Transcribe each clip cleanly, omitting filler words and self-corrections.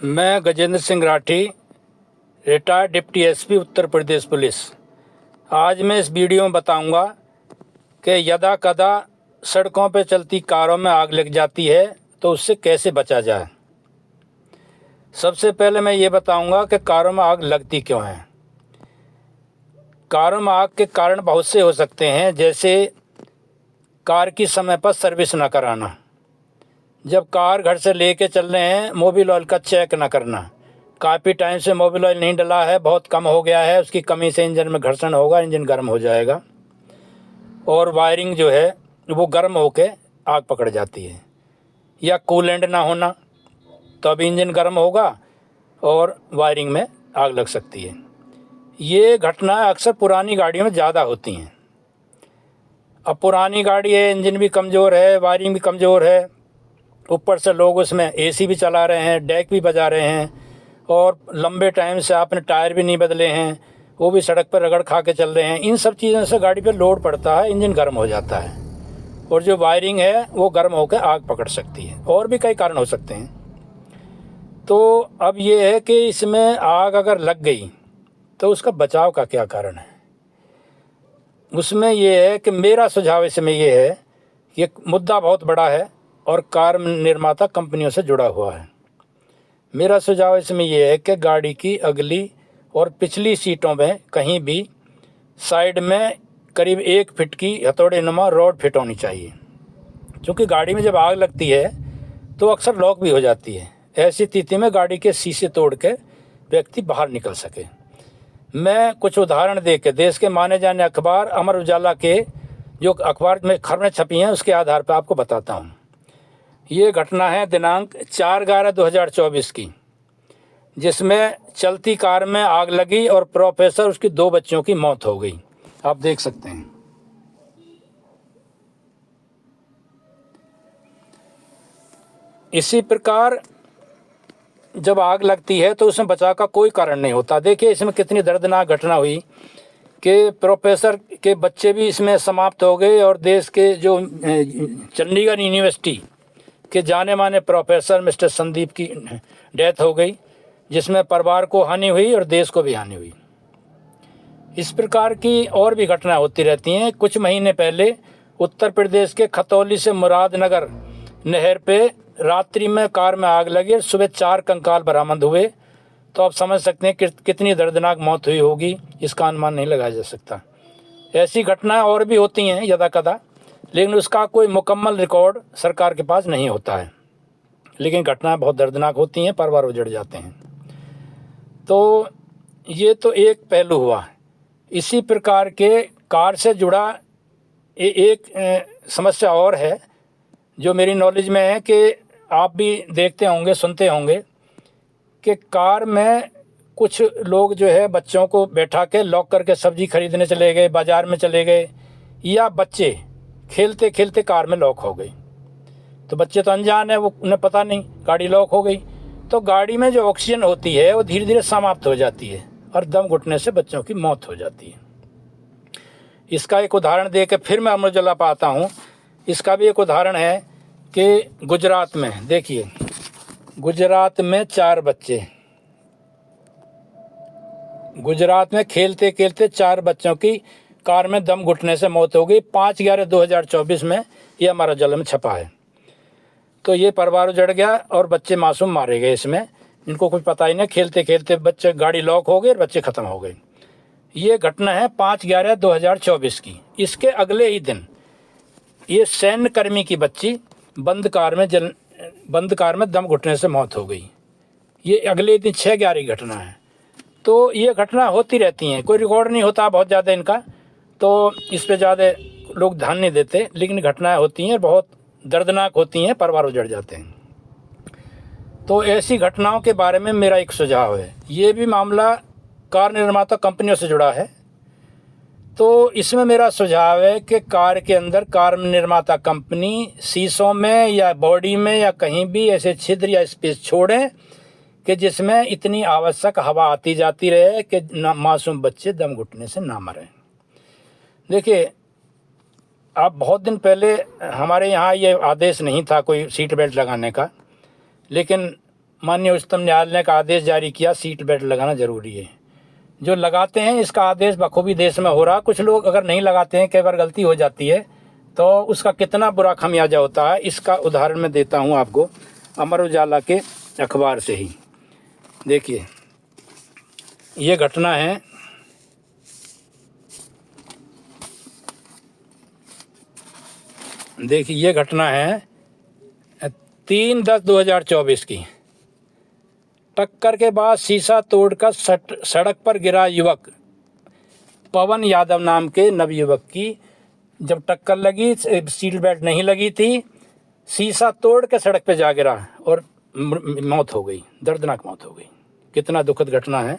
मैं Gajendra Singh Rathi, retired deputy SP Uttar Pradesh police. आज मैं इस वीडियो में बताऊंगा कि यदा कदा सड़कों पर चलती कारों में आग लग जाती है तो उससे कैसे बचा जाए। सबसे पहले मैं ये बताऊंगा कि कारों में आग लगती क्यों है। कारों में आग के कारण बहुत से हो सकते हैं, जैसे कार की समय पर सर्विस न कराना, जब कार घर से लेके चल रहे हैं मोबिल ऑयल का चेक न करना, काफ़ी टाइम से मोबिल ऑयल नहीं डला है, बहुत कम हो गया है, उसकी कमी से इंजन में घर्षण होगा, इंजन गर्म हो जाएगा और वायरिंग जो है वो गर्म होके आग पकड़ जाती है। या कूलेंट ना होना, तो अभी इंजन गर्म होगा और वायरिंग में आग लग सकती है। ये घटना अक्सर पुरानी गाड़ियों में ज़्यादा होती हैं। अब पुरानी गाड़ी है, इंजन भी कमज़ोर है, वायरिंग भी कमज़ोर है, ऊपर से लोग उसमें एसी भी चला रहे हैं, डेक भी बजा रहे हैं और लंबे टाइम से आपने टायर भी नहीं बदले हैं, वो भी सड़क पर रगड़ खा के चल रहे हैं। इन सब चीज़ों से गाड़ी पे लोड पड़ता है, इंजन गर्म हो जाता है और जो वायरिंग है वो गर्म होकर आग पकड़ सकती है। और भी कई कारण हो सकते हैं। तो अब ये है कि इसमें आग अगर लग गई तो उसका बचाव का क्या कारण है। उसमें ये है कि मेरा सुझाव इसमें ये है कि एक मुद्दा बहुत बड़ा है और कार निर्माता कंपनियों से जुड़ा हुआ है। मेरा सुझाव इसमें यह है कि गाड़ी की अगली और पिछली सीटों में कहीं भी साइड में करीब 1 फीट की हथौड़े नुमा रॉड फिट होनी चाहिए, क्योंकि गाड़ी में जब आग लगती है तो अक्सर लॉक भी हो जाती है। ऐसी स्थिति में गाड़ी के शीशे तोड़ के व्यक्ति बाहर निकल सके। मैं कुछ उदाहरण दे के देश के माने जाने अखबार अमर उजाला के जो अखबार में खबरें छपी हैं उसके आधार पर आपको बताता हूँ। ये घटना है दिनांक 4/11/2024 की, जिसमें चलती कार में आग लगी और प्रोफेसर उसकी 2 बच्चों की मौत हो गई। आप देख सकते हैं। इसी प्रकार जब आग लगती है तो उसमें बचाव का कोई कारण नहीं होता। देखिए इसमें कितनी दर्दनाक घटना हुई कि प्रोफेसर के बच्चे भी इसमें समाप्त हो गए और देश के जो चंडीगढ़ यूनिवर्सिटी के जाने माने प्रोफेसर मिस्टर संदीप की डेथ हो गई, जिसमें परिवार को हानि हुई और देश को भी हानि हुई। इस प्रकार की और भी घटना होती रहती हैं। कुछ महीने पहले उत्तर प्रदेश के खतौली से मुरादनगर नहर पे रात्रि में कार में आग लगी और सुबह 4 कंकाल बरामद हुए। तो आप समझ सकते हैं कि कितनी दर्दनाक मौत हुई होगी, इसका अनुमान नहीं लगाया जा सकता। ऐसी घटनाएं और भी होती हैं यदा कदा, लेकिन उसका कोई मुकम्मल रिकॉर्ड सरकार के पास नहीं होता है। लेकिन घटनाएं बहुत दर्दनाक होती हैं, परिवार उजड़ जाते हैं। तो ये तो एक पहलू हुआ। इसी प्रकार के कार से जुड़ा एक समस्या और है जो मेरी नॉलेज में है कि आप भी देखते होंगे, सुनते होंगे कि कार में कुछ लोग जो है बच्चों को बैठा के लॉक करके सब्जी खरीदने चले गए, बाज़ार में चले गए, या बच्चे खेलते खेलते कार में लॉक हो गई। तो बच्चे तो अनजान है, वो उन्हें पता नहीं, गाड़ी लॉक हो गई। तो गाड़ी में जो ऑक्सीजन होती है वो धीरे धीरे समाप्त हो जाती है और दम घुटने से बच्चों की मौत हो जाती है। इसका एक उदाहरण दे के फिर मैं अमर उजाला पर आता हूँ। इसका भी एक उदाहरण है कि गुजरात में देखिए, गुजरात में 4 बच्चे, गुजरात में खेलते खेलते 4 बच्चों की कार में दम घुटने से मौत हो गई। 5/11/2024 में ये हमारा उजाला में छपा है। तो ये परिवार उजड़ गया और बच्चे मासूम मारे गए इसमें, इनको कुछ पता ही नहीं, खेलते खेलते बच्चे, गाड़ी लॉक हो गई और बच्चे ख़त्म हो गए। ये घटना है 5/11/2024 की। इसके अगले ही दिन ये सैन्य कर्मी की बच्ची बंद कार में दम घुटने से मौत हो गई। ये अगले दिन 6/11 की घटना है। तो ये घटना होती रहती हैं, कोई रिकॉर्ड नहीं होता बहुत ज़्यादा इनका, तो इस पर ज़्यादा लोग ध्यान नहीं देते, लेकिन घटनाएं होती हैं, बहुत दर्दनाक होती हैं, परिवार उजड़ जाते हैं। तो ऐसी घटनाओं के बारे में मेरा एक सुझाव है। ये भी मामला कार निर्माता कंपनियों से जुड़ा है। तो इसमें मेरा सुझाव है कि कार के अंदर कार निर्माता कंपनी शीशों में या बॉडी में या कहीं भी ऐसे छिद्र या स्पेस छोड़ें कि जिसमें इतनी आवश्यक हवा आती जाती रहे कि मासूम बच्चे दम घुटने से ना मरें। देखिए, अब बहुत दिन पहले हमारे यहाँ ये आदेश नहीं था कोई सीट बेल्ट लगाने का, लेकिन माननीय उच्चतम न्यायालय ने का आदेश जारी किया, सीट बेल्ट लगाना ज़रूरी है। जो लगाते हैं इसका आदेश बखूबी देश में हो रहा। कुछ लोग अगर नहीं लगाते हैं, कई बार गलती हो जाती है, तो उसका कितना बुरा खमियाजा होता है, इसका उदाहरण मैं देता हूँ आपको अमर उजाला के अखबार से ही। देखिए ये घटना है, देखिए ये घटना है 3/10/2024 की। टक्कर के बाद शीशा तोड़कर सड़क पर गिरा युवक। पवन यादव नाम के नवयुवक की जब टक्कर लगी, सीट बेल्ट नहीं लगी थी, शीशा तोड़ के सड़क पे जा गिरा और मौत हो गई, दर्दनाक मौत हो गई। कितना दुखद घटना है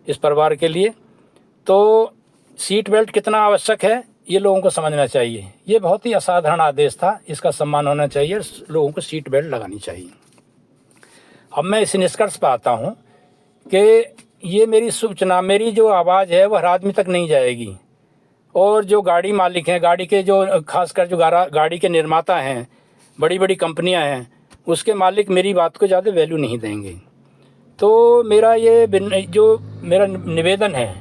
इस परिवार के लिए। तो सीट बेल्ट कितना आवश्यक है ये लोगों को समझना चाहिए। ये बहुत ही असाधारण आदेश था, इसका सम्मान होना चाहिए, लोगों को सीट बेल्ट लगानी चाहिए। अब मैं इस निष्कर्ष पर आता हूँ कि ये मेरी सूचना, मेरी जो आवाज़ है वह हर आदमी तक नहीं जाएगी। और जो गाड़ी मालिक हैं, गाड़ी के जो खासकर जो गाड़ी के निर्माता हैं, बड़ी बड़ी कंपनियां हैं, उसके मालिक मेरी बात को ज़्यादा वैल्यू नहीं देंगे। तो मेरा ये जो मेरा निवेदन है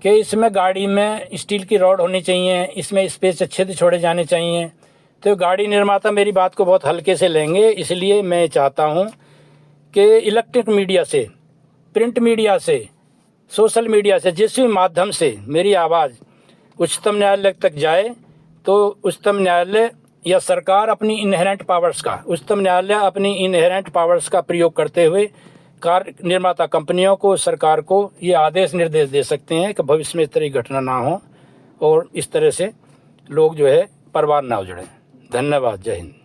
कि इसमें गाड़ी में स्टील की रॉड होनी चाहिए, इसमें स्पेस अच्छे से छोड़े जाने चाहिए। तो गाड़ी निर्माता मेरी बात को बहुत हल्के से लेंगे। इसलिए मैं चाहता हूँ कि इलेक्ट्रिक मीडिया से, प्रिंट मीडिया से, सोशल मीडिया से, जिस भी माध्यम से मेरी आवाज़ उच्चतम न्यायालय तक जाए, तो उच्चतम न्यायालय या सरकार अपनी इनहेरेंट पावर्स का, उच्चतम न्यायालय अपनी इनहेरेंट पावर्स का प्रयोग करते हुए कार निर्माता कंपनियों को, सरकार को ये आदेश निर्देश दे सकते हैं कि भविष्य में इस तरह की घटना ना हो और इस तरह से लोग जो है परवान ना उजड़ें। धन्यवाद। जय हिंद।